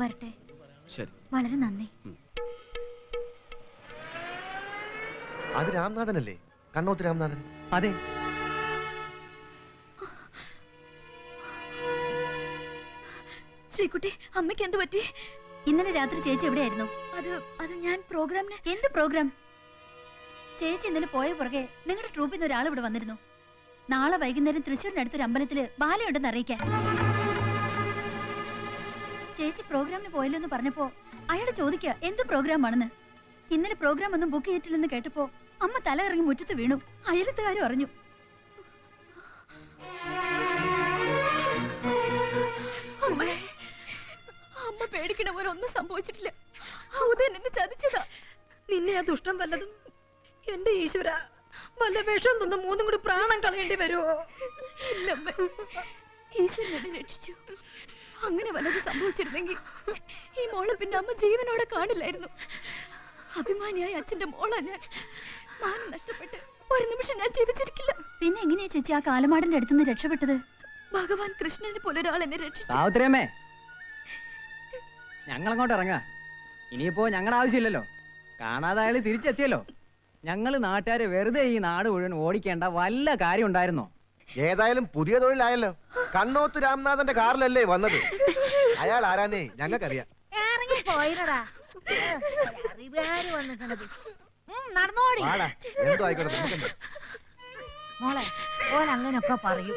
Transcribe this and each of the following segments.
വരട്ടെ. ശരി, വളരെ നന്ദി. അത് രാംനാഥനല്ലേ? കണ്ണോത്ത് രാംനാഥൻ. അതെ. ശ്രീകുട്ടി, അമ്മയ്ക്ക് എന്ത് പറ്റി? ഇന്നലെ രാത്രി ചേച്ചി എവിടെയായിരുന്നു? അത് ഞാൻ പ്രോഗ്രാമിന്. എന്ത് പ്രോഗ്രാം? ചേച്ചി ഇന്നലെ പോയ പുറകെ നിങ്ങളുടെ ട്രൂപ്പിൽ നിന്ന് ഒരാൾ ഇവിടെ വന്നിരുന്നു. നാളെ വൈകുന്നേരം തൃശ്ശൂരിനടുത്തൊരു അമ്പലത്തില് ബാലയുണ്ടെന്ന് അറിയിക്കാൻ. ചേച്ചി പ്രോഗ്രാമിന് പോയല്ലോ എന്ന് പറഞ്ഞപ്പോ അയാൾ ചോദിക്കുക എന്ത് പ്രോഗ്രാമാണെന്ന്. ഇന്നലെ പ്രോഗ്രാം ഒന്നും ബുക്ക് ചെയ്തിട്ടില്ലെന്ന് കേട്ടപ്പോ അമ്മ തല ഇറങ്ങി മുറ്റത്ത് വീണു. അയലത്തുകാരും അറിഞ്ഞു. അമ്മ പേടിക്കണ പോലെ ഒന്നും സംഭവിച്ചിട്ടില്ല. ഉദയൻ എന്നെ ചതിച്ചതാ. നിന്നെ ആ ദുഷ്ടം വല്ലതും എന്റെ ഈശ്വര വല്ല വിഷം തന്ന് മൂന്നും കൂടി പ്രാണം കളയേണ്ടി വരുമോ? ഇല്ലമ്മ, ഈശ്വരൻ എന്നെ രക്ഷിച്ചു. അങ്ങനെ വല്ലത് സംഭവിച്ചിരുന്നെങ്കിൽ ഈ മോളെ പിന്നെ അമ്മ ജീവനോടെ കാണില്ലായിരുന്നു. അഭിമാനിയായ അച്ഛന്റെ മോളാ ഞാൻ. മാനം നഷ്ടപ്പെട്ട് ഒരു നിമിഷം ഞാൻ ജീവിച്ചിരിക്കില്ല. പിന്നെ എങ്ങനെയാ ചേച്ചി ആ കാലമാടന്റെ അടുത്തുനിന്ന് രക്ഷപ്പെട്ടത്? ഭഗവാൻ കൃഷ്ണനെ പോലെ ഒരാൾ എന്നെ രക്ഷിച്ചു. സാവിത്രിയമ്മേ, ഞങ്ങളങ്ങോട്ട് ഇറങ്ങാ. ഇനിയിപ്പോ ഞങ്ങൾ ആവശ്യമില്ലല്ലോ. കാണാതെ അയാൾ തിരിച്ചെത്തിയല്ലോ. ഞങ്ങള് നാട്ടുകാരെ വെറുതെ ഈ നാട് മുഴുവൻ ഓടിക്കേണ്ട വല്ല കാര്യം ഉണ്ടായിരുന്നോ? ഏതായാലും പുതിയ തൊഴിലായല്ലോ. കണ്ണോത്ത് രാംനാഥന്റെ കാറിലല്ലേ വന്നത്. അയാൾ ആരാന്നേ ഞങ്ങൾക്കറിയാം. നടന്നോടി എന്തോ ആയിക്കോട്ടെ. മോളെ, ഓൻ അങ്ങനൊക്കെ പറയും.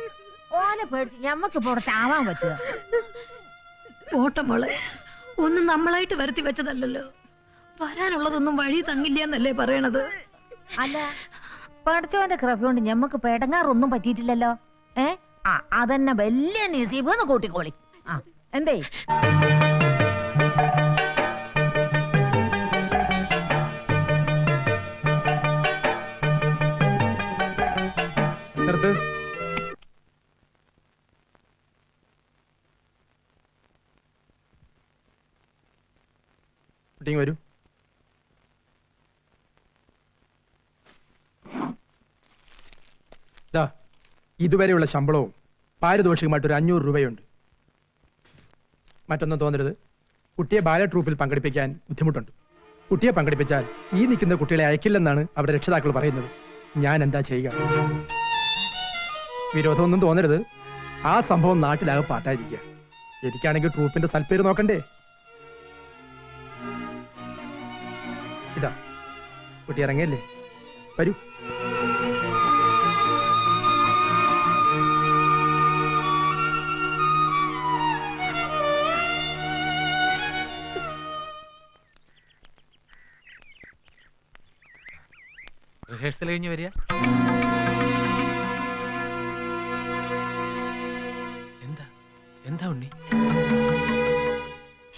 ഓനെ പേടിച്ച് ഞമ്മക്ക് പുറത്താവാൻ പറ്റുക? പോട്ടെ മോളെ, ഒന്നും നമ്മളായിട്ട് വരുത്തി വെച്ചതല്ലല്ലോ. വരാനുള്ളതൊന്നും വഴി തങ്ങില്ല എന്നല്ലേ പറയണത്? അല്ല, പഠിച്ചവന്റെ കൃപ കൊണ്ട് ഞമ്മക്ക് പെടങ്ങാറൊന്നും പറ്റിയിട്ടില്ലല്ലോ. അതന്നെ വലിയ നസീബ് കൂട്ടിക്കോളി. എന്തേ വരൂ. ഇതുവരെയുള്ള ശമ്പളവും പാരിതോഷികമായിട്ടൊരു 500 രൂപയുണ്ട്. മറ്റൊന്നും തോന്നരുത്. കുട്ടിയെ ബാല ട്രൂപ്പിൽ പങ്കെടുപ്പിക്കാൻ ബുദ്ധിമുട്ടുണ്ട്. കുട്ടിയെ പങ്കെടുപ്പിച്ചാൽ ഈ നിൽക്കുന്ന കുട്ടികളെ അയക്കില്ലെന്നാണ് അവരുടെ രക്ഷിതാക്കൾ പറയുന്നത്. ഞാൻ എന്താ ചെയ്യുക? വിരോധമൊന്നും തോന്നരുത്. ആ സംഭവം നാട്ടിലാകെ പാട്ടായിരിക്കുക. എനിക്കാണെങ്കിൽ ട്രൂപ്പിന്റെ സൽപ്പേര് നോക്കണ്ടേ? ഇതാ കുട്ടി ഇറങ്ങിയല്ലേ, വരൂ. റിഹേഴ്സൽ കഴിഞ്ഞ് വരിക. എന്താ ഉണ്ണി?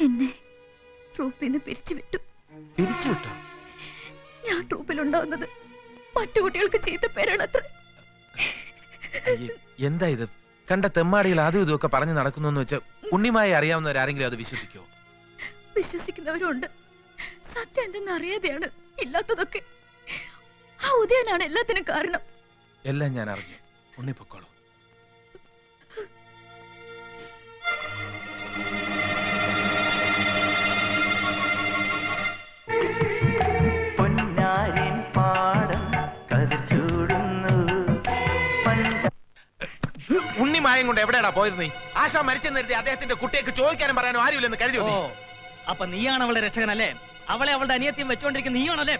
എന്നെ ട്രൂപ്പിൽ നിന്ന് പിരിച്ചുവിട്ടു. പിരിച്ചുവിട്ടോ? ഞാൻ ട്രൂപ്പിലുണ്ടാവുന്നത് മറ്റു കുട്ടികൾക്ക് ചീത്ത പേരാണത്ര. എന്താ ഇത്? കണ്ട തെമ്മാടികൾ അതും ഇതൊക്കെ പറഞ്ഞു നടക്കുന്നു വെച്ചാൽ ഉണ്ണിമായി അറിയാവുന്നവരാരെങ്കിലും അത് വിശ്വസിക്കോ? വിശ്വസിക്കുന്നവരുണ്ട്. സത്യം എന്തെന്ന് അറിയാതെയാണ് ഇല്ലാത്തതൊക്കെ. ആ ഉദയനാണ് എല്ലാത്തിനും കാരണം. എല്ലാം ഞാൻ അറിഞ്ഞു. ഉണ്ണി പൊക്കോളൂ. ഉണ്ണിമായം കൊണ്ട് എവിടെയാടാ പോയത് നീ? ആശ മരിച്ചെന്ന് കരുതി അദ്ദേഹത്തിന്റെ കുട്ടിയേക്ക് ചോദിക്കാനും പറയാനും ആരുമില്ലെന്ന് കരുതി. അപ്പൊ നീയാണ് അവളുടെ രക്ഷകനല്ലേ? അവളെ അവളുടെ അനിയത്തിയും വെച്ചോണ്ടിരിക്കുന്ന നീയാണല്ലേ?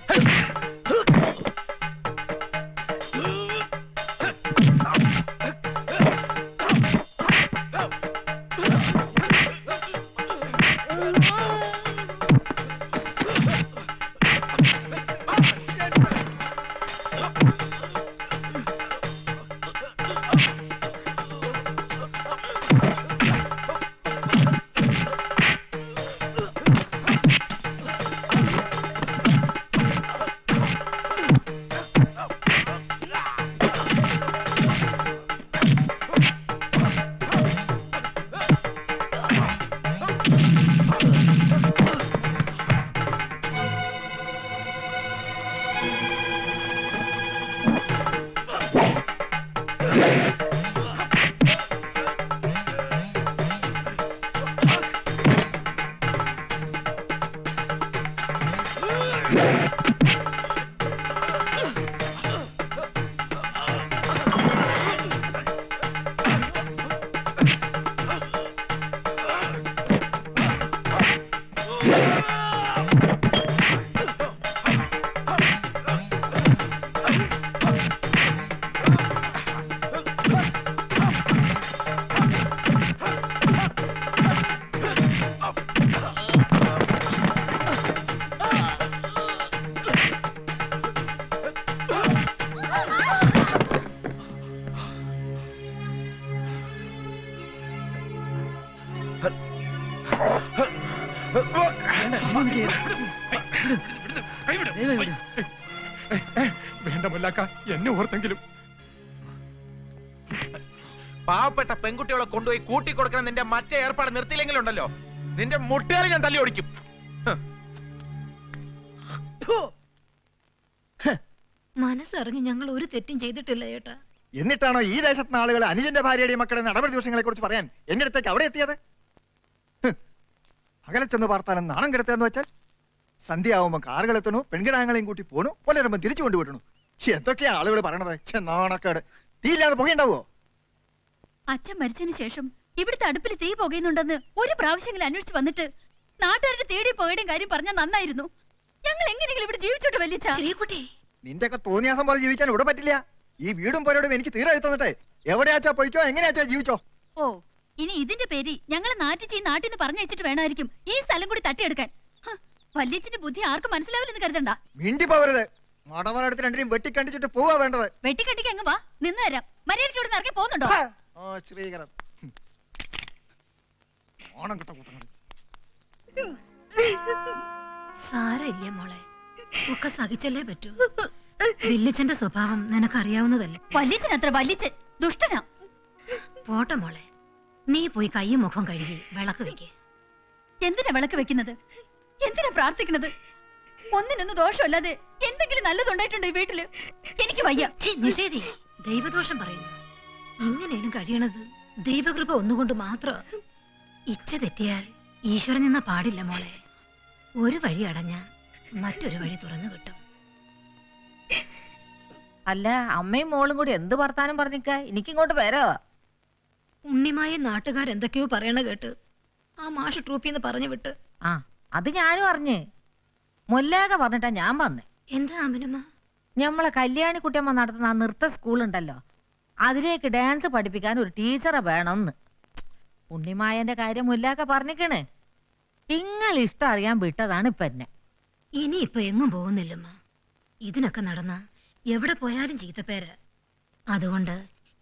വേണ്ട മുല്ലാക്ക, എന്നെ ഓർത്തെങ്കിലും. പാവപ്പെട്ട പെൺകുട്ടികളെ കൊണ്ടുപോയി കൂട്ടിക്കൊടുക്കണം നിന്റെ മറ്റേ ഏർപ്പാട് നിർത്തിയില്ലെങ്കിലുണ്ടല്ലോ നിന്റെ മുട്ടുകാരെ ഞാൻ തല്ലി ഓടിക്കും. മനസ്സറിഞ്ഞ് ഞങ്ങൾ ഒരു തെറ്റും ചെയ്തിട്ടില്ല ചേട്ടാ. എന്നിട്ടാണോ ഈ ദേശത്തുന്ന ആളുകൾ അനുജന്റെ ഭാര്യയുടെയും മക്കളുടെ നടപടി ദോഷങ്ങളെ കുറിച്ച് പറയാൻ എന്റെ അടുത്തേക്ക് അവിടെ എത്തിയത്? അകലെ ചെന്ന് പാർത്താനും നാണം കിടത്തുകയെന്ന് വെച്ചാൽ സന്ധ്യയാവുമ്പോ കാറുകൾ എത്തണു, പെൺകിടാങ്ങളെയും കൂട്ടി പോണു, പുലരുമ്പോ തിരിച്ചു കൊണ്ടുപോയിട്ടു. എന്തൊക്കെയാ ആളുകൾ പറയണത്? നാണക്കേട്. തീയില്ലാതെ പുകയുണ്ടാവോ? അച്ഛൻ മരിച്ചതിന് ശേഷം ഇവിടുത്തെ അടുപ്പിൽ തീ പുകയുന്നുണ്ടെന്ന് ഒരു പ്രാവശ്യങ്ങളിൽ അന്വേഷിച്ച് വന്നിട്ട് നാട്ടുകാരുടെ തേടി പോകേണ്ട കാര്യം പറഞ്ഞാൽ നന്നായിരുന്നു. ഞങ്ങൾ എങ്ങനെയെങ്കിലും ഇവിടെ ജീവിച്ചോട്ട് വലിയ ശ്രീകുട്ടി, നിന്റെയൊക്കെ തോന്നിയാസം പോലെ ജീവിക്കാൻ ഇവിടെ പറ്റില്ല. ഈ വീടും പോരോടും എനിക്ക് തീരെ എഴുത്തന്നിട്ട് എവിടെയാച്ചാ പൊയ്ക്കോ, എങ്ങനെയാച്ചാ ജീവിച്ചോ. ഓ, ഇനി ഇതിന്റെ പേര് ഞങ്ങളെ നാട്ടിൽ നിന്ന് പറഞ്ഞയച്ചിട്ട് വേണമായിരിക്കും ഈ സ്ഥലം കൂടി തട്ടിയെടുക്കാൻ. വല്യച്ഛന്റെ ബുദ്ധി ആർക്കും മനസ്സിലാവില്ലെന്ന് കരുതണ്ട. മിണ്ടി പോവരുത്. മടവനടുത്ത് രണ്ടിനും വെട്ടിക്കണ്ടിച്ചിട്ട് പോവാ വേണ്ടത്. വെട്ടിക്കണ്ടിക്ക് അങ്ങ് വാ, നിന്ന് തരാം. മര്യാദയ്ക്ക് ഇവിടെ ഇറങ്ങി പോകുന്നുണ്ടോ? ശ്രീകരൻ ഓണം കിട്ട കൂട്ടങ്ങൾ. സാരമില്ല മോളെ, ഒക്കെ സഹിച്ചല്ലേ പറ്റൂ. വല്യച്ഛന്റെ സ്വഭാവം നിനക്കറിയാവുന്നതല്ലേ. വല്യച്ഛൻ അത്ര വല്യച്ഛൻ ദുഷ്ടനാ. പോട്ടെ മോളെ, നീ പോയി കൈയും മുഖം കഴുകി വിളക്ക് വെക്ക്. എന്തിനാ വിളക്ക് വെക്കുന്നത്? എന്തിനാ പ്രാർത്ഥിക്കുന്നത്? ഒന്നിനൊന്നും ദോഷമല്ലാതെ എന്തെങ്കിലും നല്ലതുണ്ടായിട്ടുണ്ടോ ഈ വീട്ടില്? എനിക്ക് വയ്യ. നിഷേധി, ദൈവദോഷം പറയുന്നു. ഇങ്ങനെയും കഴിയണത് ദൈവകൃപ ഒന്നുകൊണ്ട് മാത്രം. ഇച്ഛ തെറ്റിയാൽ ഈശ്വരൻ നിന്ന പാടില്ല മോളെ. ഒരു വഴി അടഞ്ഞ മറ്റൊരു വഴി തുറന്നു കിട്ടും. അല്ല, അമ്മയും മോളും കൂടി എന്ത് വർത്താനം പറഞ്ഞിക്ക? എനിക്കിങ്ങോട്ട് വരോ? ഉണ്ണിമായ നാട്ടുകാരെന്തൊക്കെയോ പറയണ കേട്ട് ആ മാഷ് ട്രൂപ്പിന്ന് പറഞ്ഞു വിട്ട്. ആ, അത് ഞാനും അറിഞ്ഞ്. മുല്ലാക പറഞ്ഞിട്ടാ ഞാൻ വന്നേ. എന്താ അമ്മനമ്മ? ഞമ്മളെ കല്യാണി കുട്ടിയമ്മ നടത്തുന്ന ആ നൃത്ത സ്കൂളുണ്ടല്ലോ, അതിലേക്ക് ഡാൻസ് പഠിപ്പിക്കാൻ ഒരു ടീച്ചറെ വേണമെന്ന്. ഉണ്ണിമായന്റെ കാര്യം മുല്ലാക്ക പറഞ്ഞിക്കണേ. നിങ്ങൾ ഇഷ്ടം അറിയാൻ വിട്ടതാണ് ഇപ്പൊ എന്നെ. ഇനി ഇപ്പൊ എങ്ങും പോകുന്നില്ലമ്മ. ഇതിനൊക്കെ നടന്ന എവിടെ പോയാലും ചീത്തപ്പേര്. അതുകൊണ്ട്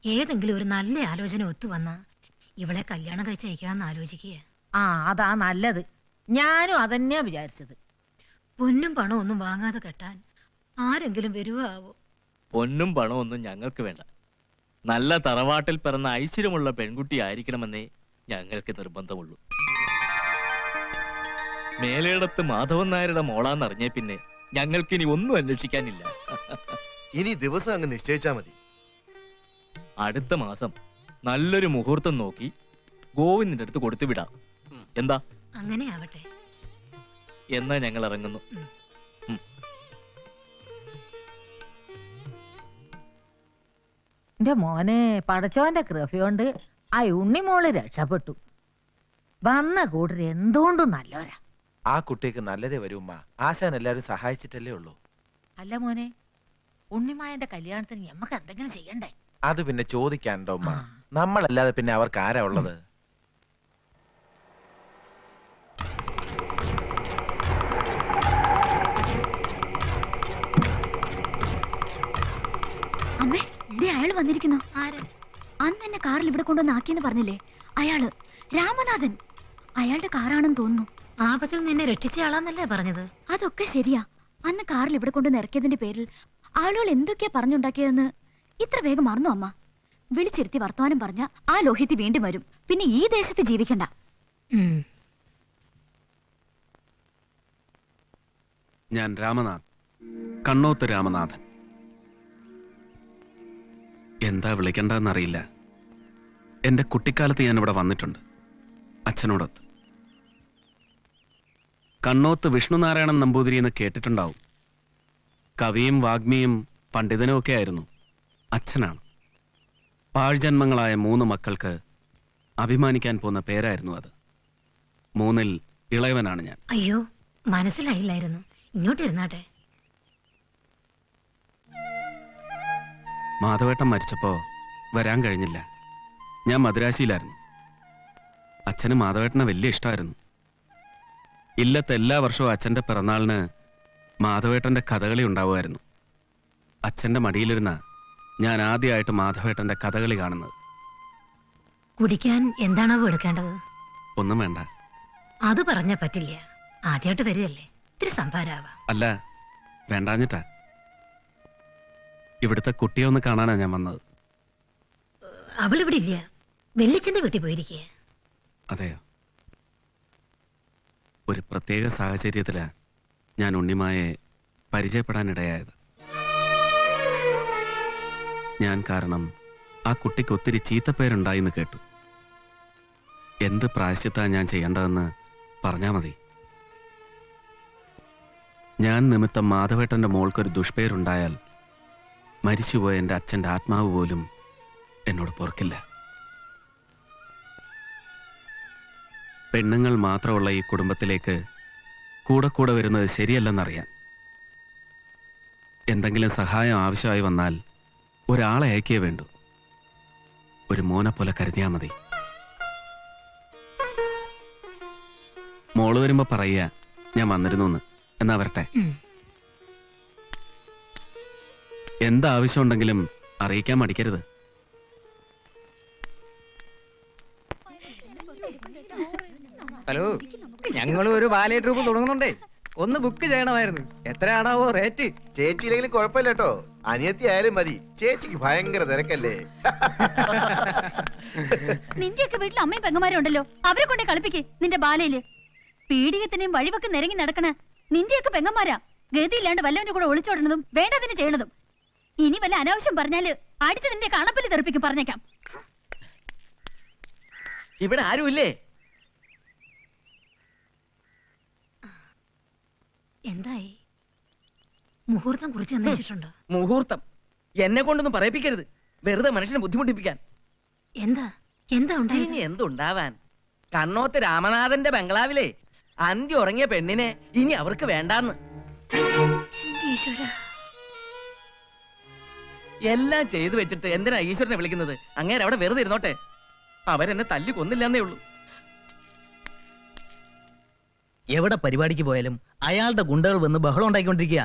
ഏതെങ്കിലും ഒരു നല്ല ആലോചന ഒത്തുവന്ന ഇവളെ കല്യാണം കഴിച്ചയക്കാന്ന് ആലോചിക്കുക. ആ, അതാ നല്ലത്. ഞാനും അതന്നെയാ വിചാരിച്ചത്. പൊന്നും പണവും ഒന്നും വാങ്ങാതെ കെട്ടാൻ ആരെങ്കിലും വരുവോ ആവോ? പൊന്നും പണവും ഒന്നും ഞങ്ങൾക്ക് വേണ്ട. നല്ല തറവാട്ടിൽ പിറന്ന ഐശ്വര്യമുള്ള പെൺകുട്ടി ആയിരിക്കണമെന്നേ ഞങ്ങൾക്ക് നിർബന്ധമുള്ളൂ. മേലേടത്ത് മാധവൻ നായരുടെ മോളാന്നറിഞ്ഞേ പിന്നെ ഞങ്ങൾക്കിനി ഒന്നും അന്വേഷിക്കാനില്ല. ഇനി ദിവസം അങ്ങ് നിശ്ചയിച്ചാ മതി. അടുത്ത മാസം നല്ലൊരു മുഹൂർത്തം നോക്കി ഗോവിന്ദിന്റെ അടുത്ത് കൊടുത്തു വിടാം. എന്താ? അങ്ങനെ ആവട്ടെ. എന്നാ ഞങ്ങൾ ഇറങ്ങുന്നു. എന്റെ മോനെ, പടച്ചോന്റെ കൃപയോണ്ട് ആ ഉണ്ണിമോള് രക്ഷപ്പെട്ടു. വന്ന കൂട്ടർ എന്തുകൊണ്ടും നല്ലവരാ. ആ കുട്ടിക്ക് നല്ലതേ വരുമ്മ. ആശാൻ എല്ലാരും സഹായിച്ചിട്ടല്ലേ ഉള്ളൂ. അല്ല മോനെ, ഉണ്ണിമായന്റെ കല്യാണത്തിന് ഞമ്മക്ക് എന്തെങ്കിലും ചെയ്യണ്ടേ? അത് പിന്നെ ചോദിക്കാനുണ്ടോ ഉമ്മ? നമ്മളല്ലാതെ പിന്നെ അവർക്ക് ആരാ ഉള്ളത്? അമ്മേ, അയാൾ വന്നിരിക്കുന്നു. ആര്? അന്ന് എന്നെ കാറിൽ ഇവിടെ കൊണ്ടുവന്ന് ആക്കിയെന്ന് പറഞ്ഞില്ലേ, അയാള് രാമനാഥൻ. അയാളുടെ കാറാണെന്ന് തോന്നുന്നു. ആപത്തിൽ നിന്നെ രക്ഷിച്ച ആളാന്നല്ലേ പറഞ്ഞത്? അതൊക്കെ ശരിയാ. അന്ന് കാറിൽ ഇവിടെ കൊണ്ടുവന്ന് ഇറക്കിയതിന്റെ പേരിൽ ആളുകൾ എന്തൊക്കെയാ പറഞ്ഞുണ്ടാക്കിയതെന്ന് ഇത്ര വേഗം മറന്നു അമ്മ. വിളിച്ചിരുത്തി വർത്തമാനം പറഞ്ഞ ആ ലോഹിത്തി വീണ്ടും വരും. പിന്നെ ഈ ദേശത്ത് ജീവിക്കണ്ട. ഞാൻ രാമനാഥ്, കണ്ണോത്ത് രാമനാഥൻ. എന്താ വിളിക്കണ്ടെന്നറിയില്ല. എന്റെ കുട്ടിക്കാലത്ത് ഞാൻ ഇവിടെ വന്നിട്ടുണ്ട്, അച്ഛനോടൊത്ത്. കണ്ണോത്ത് വിഷ്ണുനാരായണൻ നമ്പൂതിരി എന്ന് കേട്ടിട്ടുണ്ടാവും. കവിയും വാഗ്മിയും പണ്ഡിതനും ഒക്കെ ആയിരുന്നു. അച്ഛനാണ്. പാഴ്ജന്മങ്ങളായ 3 മക്കൾക്ക് അഭിമാനിക്കാൻ പോകുന്ന പേരായിരുന്നു അത്. 3-ൽ ഇളയവനാണ് ഞാൻ. അയ്യോ, മനസ്സിലായില്ലായിരുന്നു. ഇങ്ങോട്ടിരുന്നാട്ടെ. മാധവേട്ടൻ മരിച്ചപ്പോ വരാൻ കഴിഞ്ഞില്ല. ഞാൻ മദ്രാശിയിലായിരുന്നു. അച്ഛന് മാധവേട്ടനെ വലിയ ഇഷ്ടമായിരുന്നു. ഇല്ലത്ത് എല്ലാ വർഷവും അച്ഛന്റെ പിറന്നാളിന് മാധവേട്ടന്റെ കഥകളി ഉണ്ടാവുമായിരുന്നു. അച്ഛന്റെ മടിയിലിരുന്ന ഞാൻ ആദ്യമായിട്ട് മാധവേട്ടന്റെ കഥകളി കാണുന്നത്. കുടിക്കാൻ എന്താണാവോ എടുക്കേണ്ടത്? ഒന്നും വേണ്ട. അത് പറഞ്ഞാ പറ്റില്ല. ആദ്യമായിട്ട് വരികയല്ലേ, ഇത്തിരി സംഭാരാവാ. അല്ല, വേണ്ടാഞ്ഞിട്ടാ. ഇവിടുത്തെ കുട്ടിയെ ഒന്ന് കാണാനാ ഞാൻ വന്നത്. അവളിവിടെ ഇല്ല, വെല്ലിച്ചന്റെ വീട്ടിൽ പോയിരിക്കുക. അതെയോ? ഒരു പ്രത്യേക സാഹചര്യത്തിലാ ഞാൻ ഉണ്ണിമായെ പരിചയപ്പെടാനിടയായത്. ഞാൻ കാരണം ആ കുട്ടിക്ക് ഒത്തിരി ചീത്തപ്പേരുണ്ടായിന്ന് കേട്ടു. എന്ത് പ്രായശ്ചിത്താ ഞാൻ ചെയ്യേണ്ടതെന്ന് പറഞ്ഞാ മതി. ഞാൻ നിമിത്തം മാധവേട്ടന്റെ മോൾക്കൊരു ദുഷ്പേരുണ്ടായാൽ മരിച്ചുപോയ എൻ്റെ അച്ഛൻ്റെ ആത്മാവ് പോലും എന്നോട് പൊറുക്കില്ല. പെണ്ണുങ്ങൾ മാത്രമുള്ള ഈ കുടുംബത്തിലേക്ക് കൂടെ കൂടെ വരുന്നത് ശരിയല്ലെന്നറിയാം. എന്തെങ്കിലും സഹായം ആവശ്യമായി വന്നാൽ ഒരാളെ അയക്കേ വേണ്ടൂ. ഒരു മോനെ പോലെ കരുതിയാ മതി. മോള് വരുമ്പോ പറയുക ഞാൻ വന്നിരുന്നു. എന്നാ വരട്ടെ. എന്താവശ്യമുണ്ടെങ്കിലും അറിയിക്കാൻ മടിക്കരുത്. ഹലോ, ഞങ്ങളും ഒരു ബാലേ ട്രൂപ്പ് തുടങ്ങുന്നുണ്ടേ. ഒന്ന് ബുക്ക് ചെയ്യണമായിരുന്നു. എത്രയാണാവോ റേറ്റ്? ചേച്ചിയില്ലെങ്കിലും കുഴപ്പമില്ല കേട്ടോ, അനിയത്തി ആയാലും മതി. ചേച്ചിക്ക് ഭയങ്കര തിരക്കല്ലേ. നിന്റെയൊക്കെ വീട്ടിൽ അമ്മയും പെങ്ങന്മാരും ഉണ്ടല്ലോ, അവരെ കൊണ്ടേ കളിപ്പിക്ക് നിന്റെ ബാലയില്. പീഡികത്തിനെയും വഴിവെക്ക് നിരങ്ങി നടക്കണ നിന്റെയൊക്കെ പെങ്ങന്മാരാ ഗതിയില്ലാണ്ട് വല്ലവന്റെ കൂടെ ഒളിച്ചോടണതും വേണ്ടതിന് ചെയ്യണതും. ഇനി വല്ല അനാവശ്യം പറഞ്ഞാല് അടിച്ച് നിന്റെ കണപ്പല് തെറിപ്പിക്കും, പറഞ്ഞേക്കാം. ഇവിടെ ആരുമില്ലേ? എന്തായി? മുഹൂർത്തം കുറിച്ച് അന്വേഷിച്ചിട്ടുണ്ടോ? മുഹൂർത്തം എന്നെ കൊണ്ടൊന്നും പറയിപ്പിക്കരുത്, വെറുതെ മനുഷ്യനെ ബുദ്ധിമുട്ടിപ്പിക്കാൻ. എന്താ ഇനി എന്തുണ്ടാവാൻ? കണ്ണോത്ത് രാമനാഥന്റെ ബംഗ്ലാവിലെ അന്ത്യ ഉറങ്ങിയ പെണ്ണിനെ ഇനി അവർക്ക് വേണ്ടാന്ന്. എല്ലാം ചെയ്തു വെച്ചിട്ട് എന്തിനാ ഈശ്വരനെ വിളിക്കുന്നത്? അങ്ങേരെ അവിടെ വെറുതെ ഇരുന്നോട്ടെ, അവരെന്നെ തല്ലി കൊന്നില്ലെന്നേ ഉള്ളൂ. എവിടെ പരിപാടിക്ക് പോയാലും അയാളുടെ ഗുണ്ടകൾ വന്ന് ബഹളം ഉണ്ടാക്കിക്കൊണ്ടിരിക്കുക.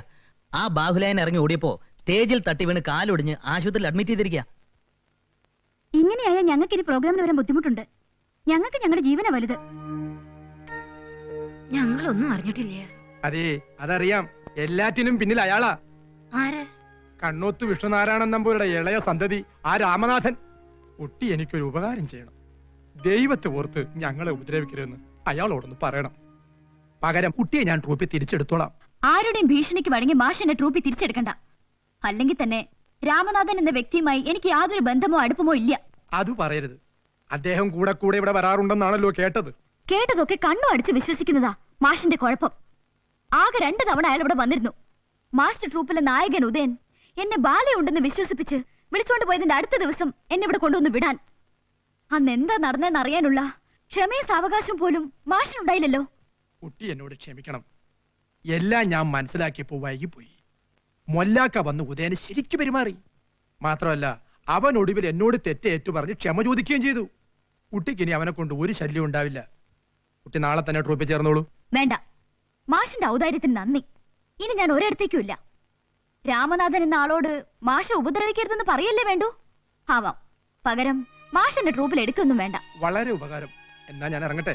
ആ ബാഹുലയൻ ഇറങ്ങി ഓടിയപ്പോ സ്റ്റേജിൽ തട്ടി വീണ് കാലൊടിഞ്ഞ് ആശുപത്രിയിൽ അഡ്മിറ്റ് ചെയ്തിരിക്കുക. ഇങ്ങനെയായ ഞങ്ങൾക്ക് ഇനി പ്രോഗ്രാമിന് വരാൻ ബുദ്ധിമുട്ടുണ്ട്. ഞങ്ങൾക്ക് ഞങ്ങളുടെ ജീവന വലുത്. ഞങ്ങളൊന്നും അറിഞ്ഞിട്ടില്ല. അതെ, അതറിയാം. എല്ലാറ്റിനും പിന്നിൽ അയാളാ. ആര്? കണ്ണോത്ത് വിഷ്ണുനാരായണൻ നമ്പൂരുടെ ഇളയ സന്തതി ആ രാമനാഥൻ. കുട്ടി എനിക്കൊരു ഉപകാരം ചെയ്യണം. ദൈവത്തെ ഓർത്ത് ഞങ്ങളെ ഉപദ്രവിക്കരുതെന്ന് അയാളോടൊന്ന് പറയണം. പകരം കുട്ടിയെ ഞാൻ ട്രൂപ്പിൽ തിരിച്ചെടുത്തോളാം. ആരുടെയും ഭീഷണിക്ക് വഴങ്ങി മാഷ് എന്നെ ട്രൂപ്പിൽ തിരിച്ചെടുക്കണ്ട. അല്ലെങ്കിൽ തന്നെ രാമനാഥൻ എന്ന വ്യക്തിയുമായി എനിക്ക് യാതൊരു ബന്ധമോ അടുപ്പമോ ഇല്ല. അത് പറയരുത്. അദ്ദേഹം കൂടെ കൂടെ ഇവിടെ വരാറുണ്ടെന്നാണല്ലോ കേട്ടത്. കേട്ടതൊക്കെ കണ്ണു അടിച്ച് വിശ്വസിക്കുന്നതാ മാഷിന്റെ കുഴപ്പം. ആകെ 2 തവണ അയാൾ ഇവിടെ വന്നിരുന്നു. മാസ്റ്റർ ട്രൂപ്പിലെ നായകൻ ഉദയൻ എന്നെ ബാലയുണ്ടെന്ന് വിശ്വസിപ്പിച്ച് വിളിച്ചുകൊണ്ട് പോയതിന്റെ അടുത്ത ദിവസം എന്നെ ഇവിടെ കൊണ്ടുവന്ന് വിടാൻ. അന്ന് എന്താ നടന്നെന്ന് അറിയാനുള്ള ക്ഷമയും സാവകാശം പോലും മാഷിനുണ്ടായില്ലല്ലോ. കുട്ടി എന്നോട് ക്ഷമിക്കണം. എല്ലാം ഞാൻ മനസ്സിലാക്കിയപ്പോ വൈകിപ്പോയി. മൊല്ലാക്ക വന്ന് ഉദയന് ശരിക്കു പെരുമാറി. മാത്രമല്ല അവൻ ഒടുവിൽ എന്നോട് തെറ്റേറ്റു പറഞ്ഞ് ക്ഷമ ചോദിക്കുകയും ചെയ്തു. കുട്ടിക്ക് ഇനി അവനെ കൊണ്ട് ഒരു ശല്യം ഉണ്ടാവില്ല. കുട്ടി നാളെ തന്നെ ട്രൂപ്പിൽ ചേർന്നോളൂ. വേണ്ട, മാഷിന്റെ ഔദാര്യത്തിന് നന്ദി. ഇനി ഞാൻ ഒരിടത്തേക്കും ഇല്ല. രാമനാഥൻ എന്ന ആളോട് മാഷ ഉപദ്രവിക്കരുതെന്ന് പറയല്ലേ വേണ്ടു. ആവാം. പകരം മാഷിന്റെ ട്രൂപ്പിൽ എടുക്കൊന്നും വേണ്ട. വളരെ ഉപകാരം. എന്നാ ഞാൻ ഇറങ്ങട്ടെ.